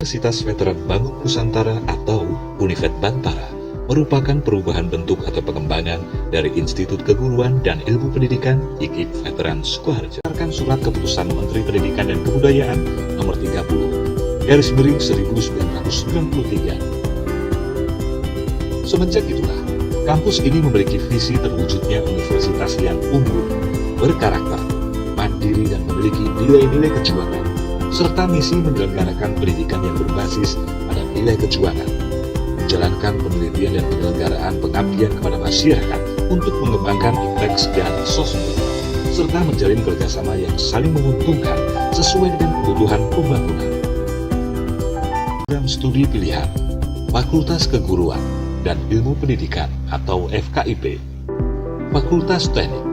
Universitas Veteran Bangun Nusantara atau Univet Bantara merupakan perubahan bentuk atau pengembangan dari Institut Keguruan dan Ilmu Pendidikan IKIP Veteran Sukoharjo. Berdasarkan surat keputusan Menteri Pendidikan dan Kebudayaan nomor 30/1993. Semenjak itulah, kampus ini memiliki visi terwujudnya universitas yang unggul, berkarakter, mandiri dan memiliki nilai-nilai kejuangan, serta misi menyelenggarakan pendidikan yang berbasis pada nilai kejuangan, menjalankan penelitian dan penyelenggaraan pengabdian kepada masyarakat untuk mengembangkan IPTEX dan sosmed, serta menjalin kerjasama yang saling menguntungkan sesuai dengan kebutuhan pembangunan. Program studi pilihan, Fakultas Keguruan dan Ilmu Pendidikan atau FKIP, Fakultas Teknik,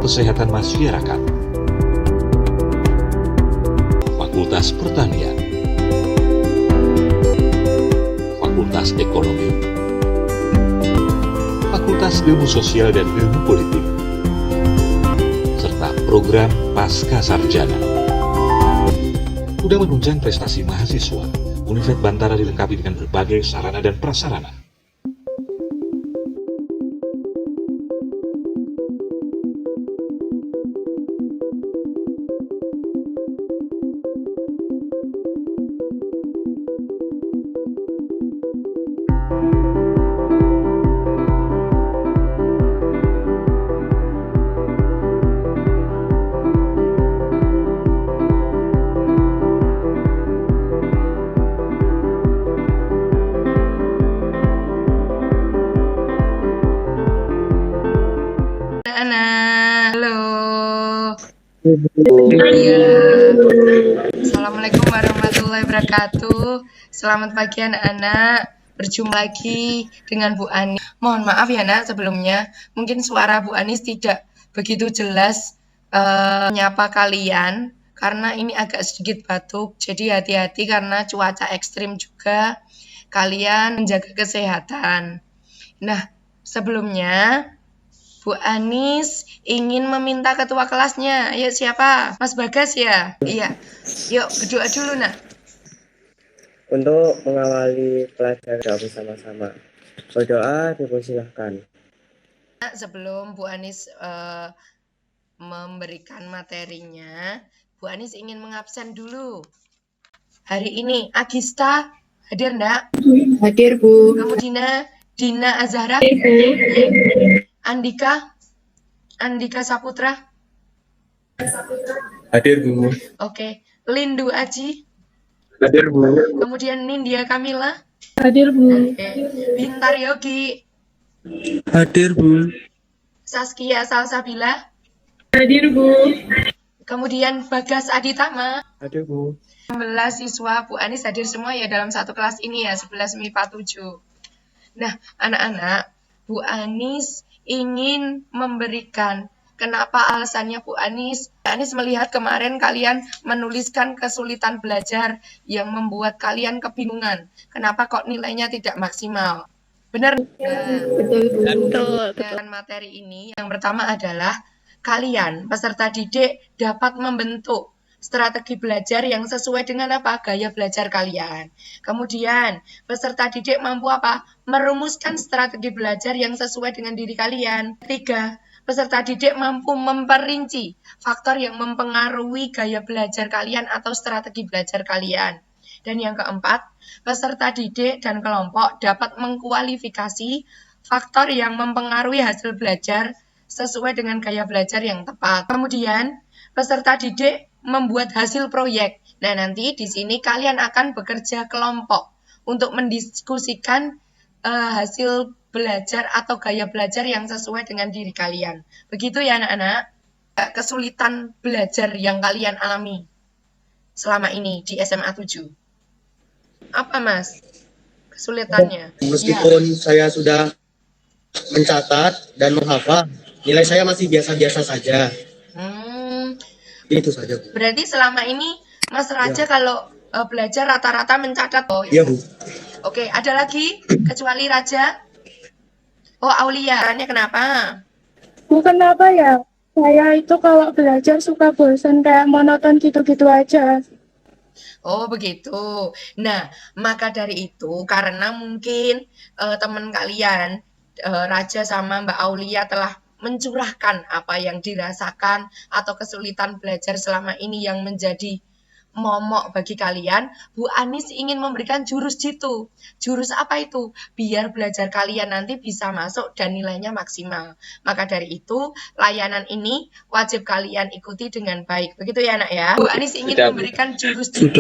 Kesehatan Masyarakat, Fakultas Pertanian, Fakultas Ekonomi, Fakultas Ilmu Sosial dan Ilmu Politik, serta program Pasca Sarjana. Sudah menunjang prestasi mahasiswa, Univet Bantara dilengkapi dengan berbagai sarana dan prasarana. Halo. Iya. Assalamualaikum warahmatullahi wabarakatuh. Selamat pagi anak-anak. Berjumpa lagi dengan Bu Anis. Mohon maaf ya nak sebelumnya. Mungkin suara Bu Anis tidak begitu jelas menyapa kalian karena ini agak sedikit batuk. Jadi hati-hati karena cuaca ekstrim juga. Kalian menjaga kesehatan. Nah, sebelumnya Bu Anis ingin meminta ketua kelasnya. Ayo siapa? Mas Bagas ya? Iya. Yuk berdoa dulu nak. Untuk mengawali pelajaran bersama-sama. Berdoa dipersilahkan. Sebelum Bu Anis memberikan materinya, Bu Anis ingin mengabsen dulu. Hari ini Agista hadir enggak? Hadir Bu. Kamu Dina Azhara? Andika Saputra? Hadir Bu. Oke. Lindu Aji? Hadir Bu. Kemudian Nindya Kamila? Hadir Bu. Oke. Bintar Yogi? Hadir Bu. Saskia Salsabila? Hadir Bu. Kemudian Bagas Aditama? Hadir Bu. 16 siswa Bu Anis hadir semua ya dalam satu kelas ini ya, 11 MIPA 7. Nah, anak-anak, Bu Anis ingin memberikan kenapa alasannya Bu Anis melihat kemarin kalian menuliskan kesulitan belajar yang membuat kalian kebingungan. Kenapa kok nilainya tidak maksimal? Benar? Betul. Dan materi ini yang pertama adalah kalian peserta didik dapat membentuk strategi belajar yang sesuai dengan apa? Gaya belajar kalian. Kemudian, peserta didik mampu apa? Merumuskan strategi belajar yang sesuai dengan diri kalian. 3. Peserta didik mampu memperinci faktor yang mempengaruhi gaya belajar kalian atau strategi belajar kalian. Dan yang keempat, peserta didik dan kelompok dapat mengkualifikasi faktor yang mempengaruhi hasil belajar sesuai dengan gaya belajar yang tepat. Kemudian, peserta didik membuat hasil proyek. Nah, nanti di sini kalian akan bekerja kelompok untuk mendiskusikan hasil belajar atau gaya belajar yang sesuai dengan diri kalian. Begitu ya anak-anak? Kesulitan belajar yang kalian alami selama ini di SMA 7. Apa Mas? Kesulitannya? Meskipun saya sudah mencatat dan menghafal, nilai saya masih biasa-biasa saja. Itu saja, Bu. Berarti selama ini Mas Raja kalau belajar rata-rata mencatat. Oh, Iya, Bu. Oke, ada lagi kecuali Raja? Oh, Aulia. Caranya kenapa? Bukan apa ya? Saya itu kalau belajar suka bosan kayak monoton gitu-gitu aja. Oh, begitu. Nah, maka dari itu, karena mungkin teman kalian, Raja sama Mbak Aulia telah mencurahkan apa yang dirasakan atau kesulitan belajar selama ini yang menjadi momok bagi kalian, Bu Anis ingin memberikan jurus jitu. Jurus apa itu? Biar belajar kalian nanti bisa masuk dan nilainya maksimal. Maka dari itu, layanan ini wajib kalian ikuti dengan baik. Begitu ya, Nak ya? Bu Anis ingin memberikan jurus jitu.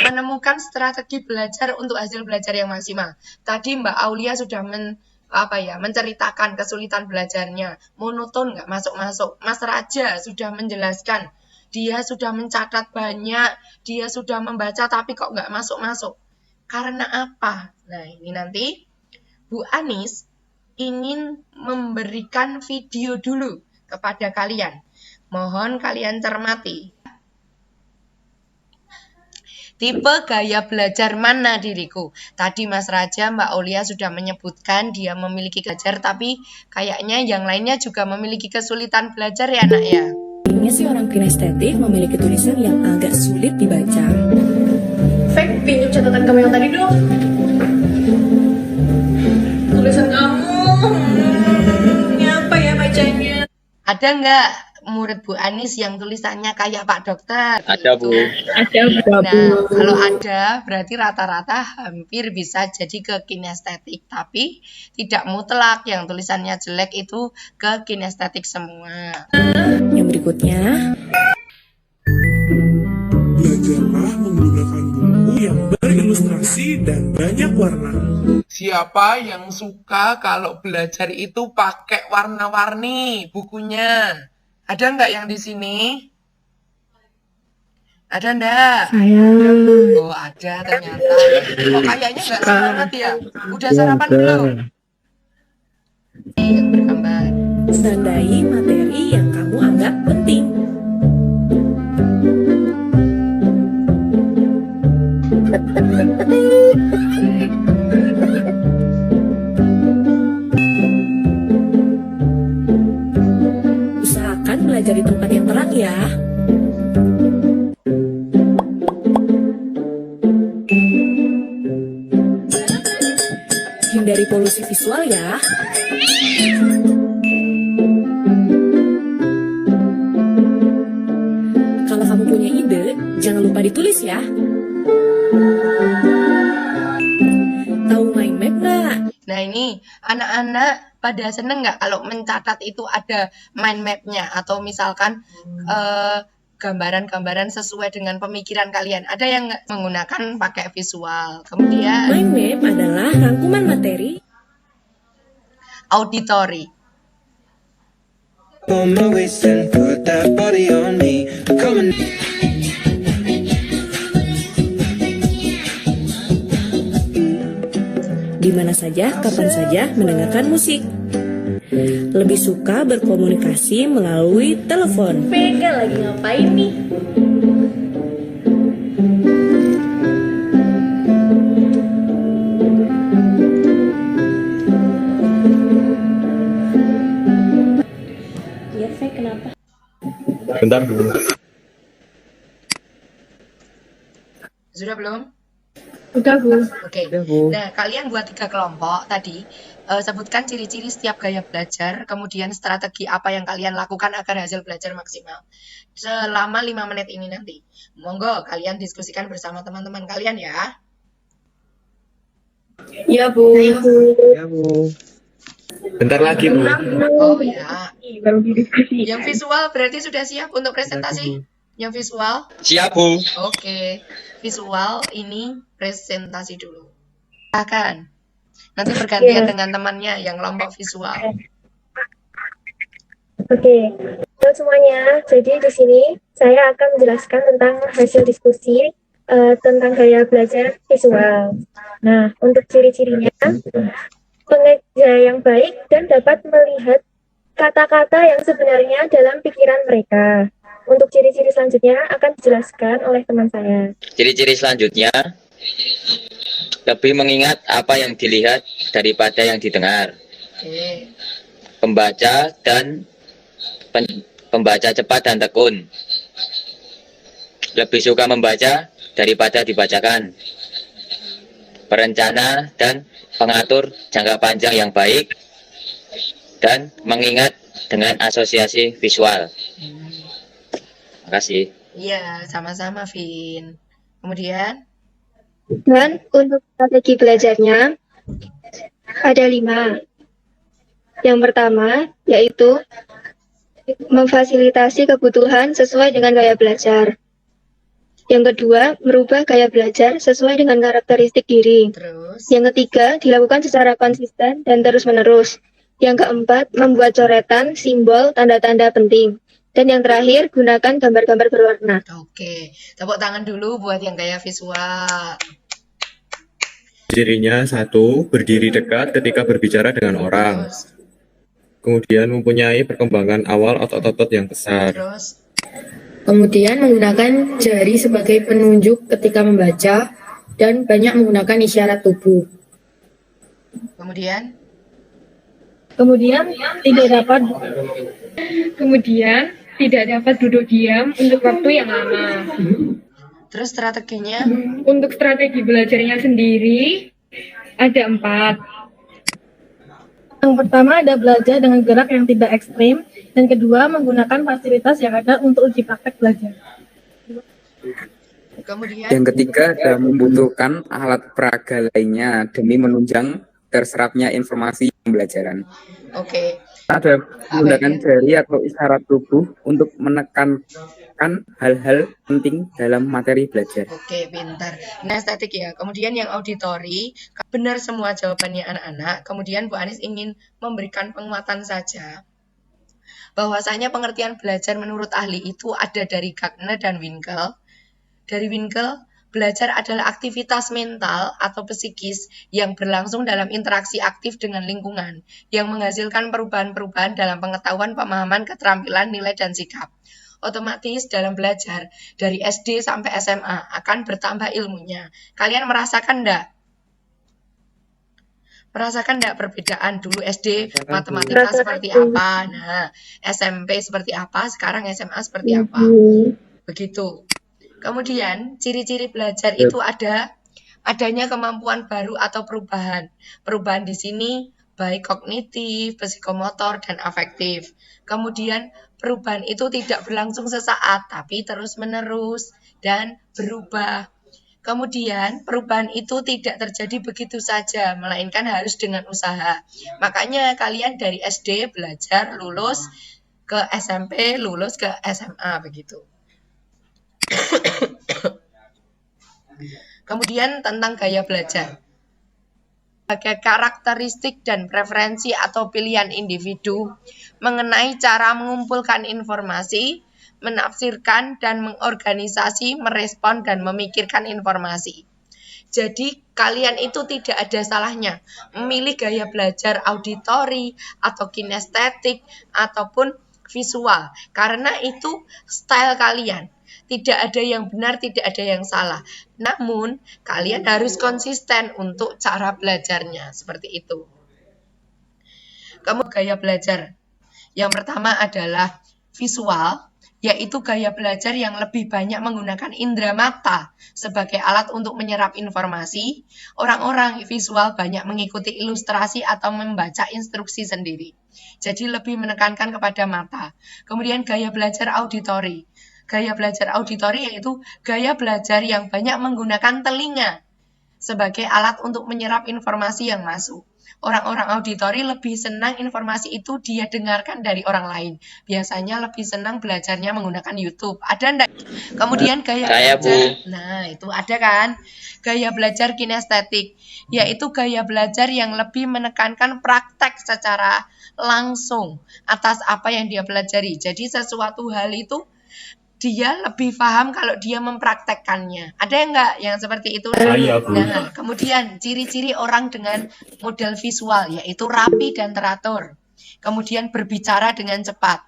Menemukan strategi belajar untuk hasil belajar yang maksimal. Tadi Mbak Aulia sudah menceritakan kesulitan belajarnya, monoton nggak masuk-masuk. Mas Raja sudah menjelaskan, dia sudah mencatat banyak, dia sudah membaca tapi kok nggak masuk-masuk. Karena apa? Nah, ini nanti Bu Anis ingin memberikan video dulu kepada kalian. Mohon kalian cermati. Tipe gaya belajar mana diriku? Tadi Mas Raja, Mbak Aulia sudah menyebutkan dia memiliki belajar, tapi kayaknya yang lainnya juga memiliki kesulitan belajar ya, Nak ya? Ini sih orang kinestetik memiliki tulisan yang agak sulit dibaca. Fek, pinjam catatan kamu yang tadi dong. Tulisan kamu, ini apa ya bacanya? Ada nggak murid Bu Anis yang tulisannya kayak Pak Dokter? Ada, Bu. Ada Nah, kalau ada, berarti rata-rata hampir bisa jadi ke kinestetik. Tapi tidak mutlak yang tulisannya jelek itu ke kinestetik semua. Yang berikutnya, Belajarlah menggunakan buku yang berilustrasi dan banyak warna. Siapa yang suka kalau belajar itu pakai warna-warni bukunya? Ada nggak yang di sini? Ada nggak? Saya Oh, ada ternyata. Oh, kayaknya nggak semangat ya. Udah sarapan belum? Yang bergambar. tandai materi yang kamu anggap penting. Usahakan belajar di tempat yang terang ya. Hindari polusi visual ya. Kalau kamu punya ide, jangan lupa ditulis ya. Tahu mind map nggak? Nah, ini anak-anak pada seneng nggak kalau mencatat itu ada mind map-nya atau misalkan gambaran-gambaran sesuai dengan pemikiran kalian. Ada yang nggak menggunakan pakai visual. Kemudian Mind map adalah rangkuman materi auditory. On my waist and put that body on me. Come and di mana saja, kapan saja mendengarkan musik. Lebih suka berkomunikasi melalui telepon. Vega lagi ngapain nih? Ya, Vega kenapa? Bentar, Bu. Sudah belum? Udah, Bu. Oke. Udah, Bu. Nah, kalian buat 3 kelompok tadi. Sebutkan ciri-ciri setiap gaya belajar, kemudian strategi apa yang kalian lakukan agar hasil belajar maksimal. Selama 5 menit ini nanti. Monggo kalian diskusikan bersama teman-teman kalian ya. Iya, Bu. Ya, Bu. Bentar lagi, Bu. Oh ya. Baru didiskusi. Yang visual berarti sudah siap untuk presentasi? Yang visual? Siap, Bu. Oke. Visual ini presentasi dulu. Silakan. Nanti bergantian dengan temannya yang kelompok visual. Oke, halo semuanya. Jadi di sini saya akan menjelaskan tentang hasil diskusi tentang gaya belajar visual. Nah, untuk ciri-cirinya, pengeja yang baik dan dapat melihat kata-kata yang sebenarnya dalam pikiran mereka. Untuk ciri-ciri selanjutnya akan dijelaskan oleh teman saya. Ciri-ciri selanjutnya lebih mengingat apa yang dilihat daripada yang didengar. Oke. Pembaca dan pembaca cepat dan tekun. lebih suka membaca daripada dibacakan. Perencana dan pengatur jangka panjang yang baik, dan mengingat dengan asosiasi visual. Makasih. Iya, sama-sama, Vin. Kemudian, Dan untuk strategi belajarnya ada 5. Yang pertama yaitu memfasilitasi kebutuhan sesuai dengan gaya belajar. Yang kedua, merubah gaya belajar sesuai dengan karakteristik diri. terus, Yang ketiga, dilakukan secara konsisten dan terus-menerus. Yang keempat, membuat coretan, simbol, tanda-tanda penting. Dan yang terakhir, gunakan gambar-gambar berwarna. oke. Tepuk tangan dulu buat yang gaya visual. Cirinya 1, berdiri dekat ketika berbicara dengan orang. Terus, Kemudian mempunyai perkembangan awal otot-otot yang besar. terus, Kemudian menggunakan jari sebagai penunjuk ketika membaca dan banyak menggunakan isyarat tubuh. kemudian, Kemudian tidak dapat duduk diam untuk waktu yang lama. terus strateginya, Untuk strategi belajarnya sendiri ada 4. Yang pertama ada belajar dengan gerak yang tidak ekstrim, dan kedua menggunakan fasilitas yang ada untuk uji praktek belajar. kemudian, Yang ketiga adalah membutuhkan alat peraga lainnya demi menunjang terserapnya informasi pembelajaran. oke. Ada menggunakan jari atau isyarat tubuh untuk menekankan hal-hal penting dalam materi belajar. Oke, pintar. Nah, estetik ya. Kemudian yang auditori, benar semua jawabannya anak-anak. Kemudian Bu Anis ingin memberikan penguatan saja. Bahwasanya pengertian belajar menurut ahli itu ada dari Gardner dan Winkel. Dari Winkel, belajar adalah aktivitas mental atau psikis yang berlangsung dalam interaksi aktif dengan lingkungan, yang menghasilkan perubahan-perubahan dalam pengetahuan, pemahaman, keterampilan, nilai, dan sikap. Otomatis dalam belajar dari SD sampai SMA akan bertambah ilmunya. Kalian merasakan enggak? Merasakan enggak perbedaan dulu SD matematika seperti apa? Nah, SMP seperti apa? Sekarang SMA seperti apa? Begitu. Kemudian ciri-ciri belajar itu adanya kemampuan baru atau perubahan. Perubahan di sini baik kognitif, psikomotor, dan afektif. Kemudian perubahan itu tidak berlangsung sesaat, tapi terus-menerus dan berubah. Kemudian perubahan itu tidak terjadi begitu saja, melainkan harus dengan usaha. Makanya kalian dari SD belajar, lulus ke SMP, lulus ke SMA, begitu. Kemudian tentang gaya belajar. Sebagai karakteristik dan preferensi atau pilihan individu mengenai cara mengumpulkan informasi, menafsirkan dan mengorganisasi, merespon dan memikirkan informasi. Jadi kalian itu tidak ada salahnya memilih gaya belajar auditori atau kinestetik ataupun visual, karena itu style kalian. Tidak ada yang benar, tidak ada yang salah. Namun, kalian harus konsisten untuk cara belajarnya. Seperti itu. Kamu gaya belajar. Yang pertama adalah visual, yaitu gaya belajar yang lebih banyak menggunakan indera mata sebagai alat untuk menyerap informasi. Orang-orang visual banyak mengikuti ilustrasi atau membaca instruksi sendiri. Jadi lebih menekankan kepada mata. Kemudian gaya belajar auditori. Gaya belajar auditori yaitu gaya belajar yang banyak menggunakan telinga sebagai alat untuk menyerap informasi yang masuk. Orang-orang auditori lebih senang informasi itu dia dengarkan dari orang lain. Biasanya lebih senang belajarnya menggunakan YouTube. Ada enggak? Kemudian gaya belajar. Nah, itu ada kan? Gaya belajar kinestetik, yaitu gaya belajar yang lebih menekankan praktek secara langsung atas apa yang dia pelajari. Jadi sesuatu hal itu dia lebih paham kalau dia mempraktekkannya. Ada enggak yang seperti itu? Nah, kemudian ciri-ciri orang dengan model visual yaitu rapi dan teratur. Kemudian berbicara dengan cepat,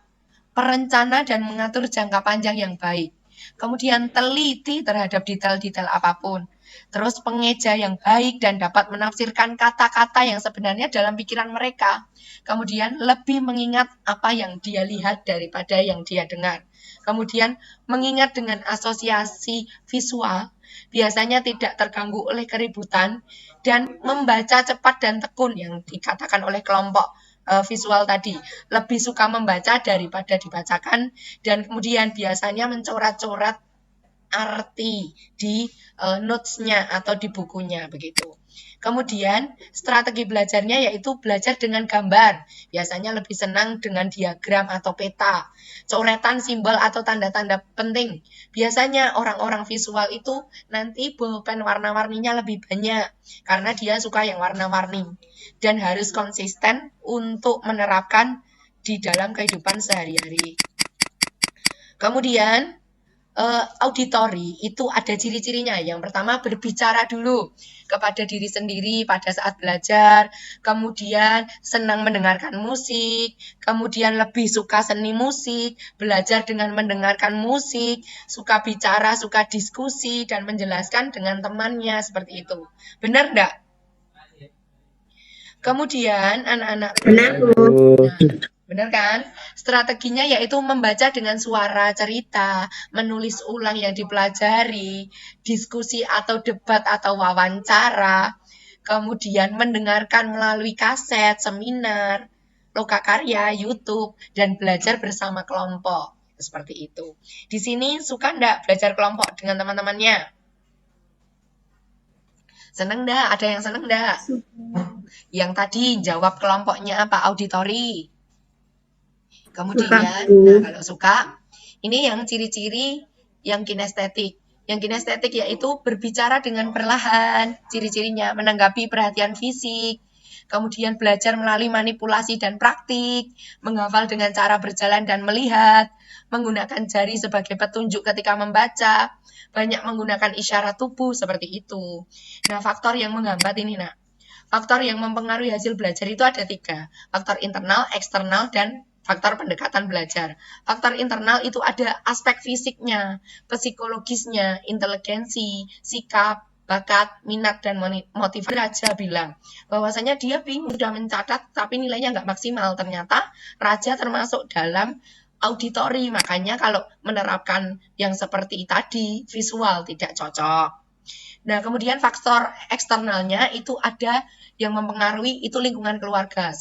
perencana dan mengatur jangka panjang yang baik. Kemudian teliti terhadap detail-detail apapun. terus pengeja yang baik dan dapat menafsirkan kata-kata yang sebenarnya dalam pikiran mereka. Kemudian lebih mengingat apa yang dia lihat daripada yang dia dengar. Kemudian mengingat dengan asosiasi visual, biasanya tidak terganggu oleh keributan dan membaca cepat dan tekun yang dikatakan oleh kelompok visual tadi. Lebih suka membaca daripada dibacakan dan kemudian biasanya mencoret-coret arti di notes-nya atau di bukunya begitu. Kemudian strategi belajarnya yaitu belajar dengan gambar. Biasanya lebih senang dengan diagram atau peta, coretan simbol atau tanda-tanda penting. Biasanya orang-orang visual itu nanti bolpen warna-warninya lebih banyak karena dia suka yang warna-warni dan harus konsisten untuk menerapkan di dalam kehidupan sehari-hari. Kemudian auditori itu ada ciri-cirinya. Yang pertama berbicara dulu kepada diri sendiri pada saat belajar, kemudian senang mendengarkan musik, kemudian lebih suka seni musik, belajar dengan mendengarkan musik, suka bicara, suka diskusi, dan menjelaskan dengan temannya seperti itu. Benar enggak? Kemudian anak-anak benar, benar kan? Strateginya yaitu membaca dengan suara cerita, menulis ulang yang dipelajari, diskusi atau debat atau wawancara, kemudian mendengarkan melalui kaset, seminar, lokakarya, YouTube, dan belajar bersama kelompok. Seperti itu. Di sini suka enggak belajar kelompok dengan teman-temannya? Seneng enggak? Ada yang seneng enggak? Yang tadi jawab kelompoknya apa? Auditori. Kemudian, nah kalau suka, ini yang ciri-ciri yang kinestetik. Yang kinestetik yaitu berbicara dengan perlahan, ciri-cirinya menanggapi perhatian fisik, kemudian belajar melalui manipulasi dan praktik, menghafal dengan cara berjalan dan melihat, menggunakan jari sebagai petunjuk ketika membaca, banyak menggunakan isyarat tubuh seperti itu. Nah, faktor yang menghambat ini, nak. Faktor yang mempengaruhi hasil belajar itu ada 3. Faktor internal, eksternal, dan faktor pendekatan belajar. Faktor internal itu ada aspek fisiknya, psikologisnya, inteligensi, sikap, bakat, minat, dan motivasi. Raja bilang bahwasanya dia sudah mencatat tapi nilainya nggak maksimal. Ternyata Raja termasuk dalam auditori, makanya kalau menerapkan yang seperti tadi, visual tidak cocok. Nah, kemudian faktor eksternalnya itu ada yang mempengaruhi itu lingkungan keluarga.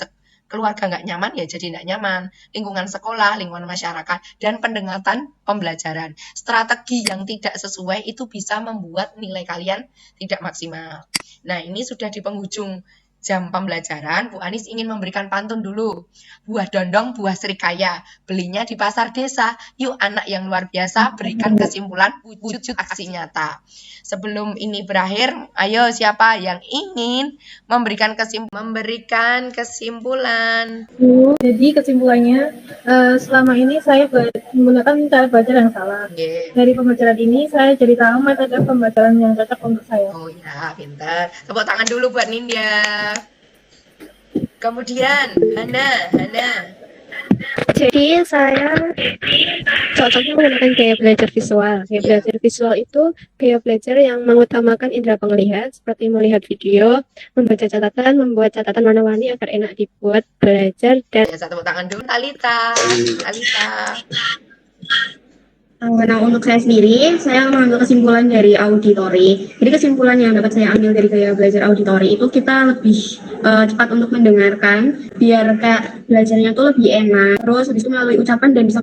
Keluarga nggak nyaman ya jadi nggak nyaman, lingkungan sekolah, lingkungan masyarakat, dan pendekatan pembelajaran. Strategi yang tidak sesuai itu bisa membuat nilai kalian tidak maksimal. Nah, ini sudah di penghujung jam pembelajaran, Bu Anis ingin memberikan pantun dulu. Buah dondong, buah serikaya, belinya di pasar desa. Yuk anak yang luar biasa, berikan kesimpulan wujud aksi nyata. Sebelum ini berakhir, ayo siapa yang ingin memberikan kesimpulan? Jadi kesimpulannya, selama ini saya menggunakan cara belajar yang salah. Dari pembelajaran ini saya jadi tahu metode pembelajaran yang cocok untuk saya. Oh ya, pintar. Tepuk tangan dulu buat Nindya. Kemudian, Hana. Jadi saya cocoknya menggunakan gaya belajar visual. Gaya belajar visual itu gaya belajar yang mengutamakan indera penglihatan seperti melihat video, membaca catatan, membuat catatan warna-warni agar enak dibuat, belajar, dan... Tepuk tangan dulu, Talita. Nah, untuk saya sendiri, saya mengambil kesimpulan dari auditori. Jadi kesimpulan yang dapat saya ambil dari gaya belajar auditori itu kita lebih cepat untuk mendengarkan, biar kayak belajarnya itu lebih enak. Terus habis itu melalui ucapan dan bisa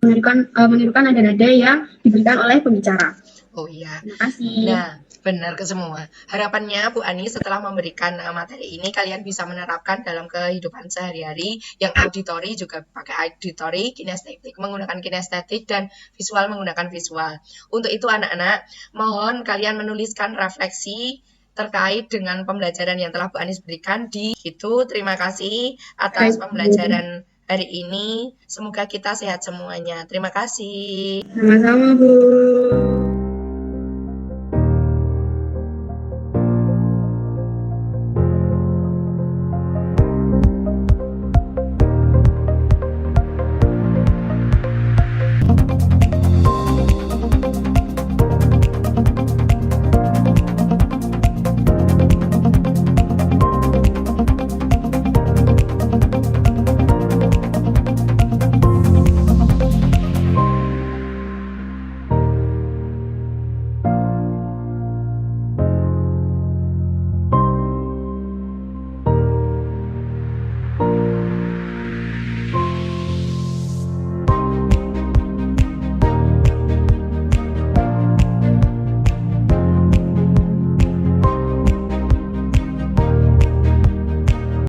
menirukan nada-nada yang diberikan oleh pembicara. Oh iya. Terima kasih. Nah, benar ke semua. Harapannya Bu Ani setelah memberikan materi ini kalian bisa menerapkan dalam kehidupan sehari-hari yang auditori juga pakai auditori, kinestetik menggunakan kinestetik, dan visual menggunakan visual. Untuk itu anak-anak, mohon kalian menuliskan refleksi terkait dengan pembelajaran yang telah Bu Anis berikan di itu. Terima kasih atas pembelajaran hari ini. Semoga kita sehat semuanya. Terima kasih. Sama-sama, Bu.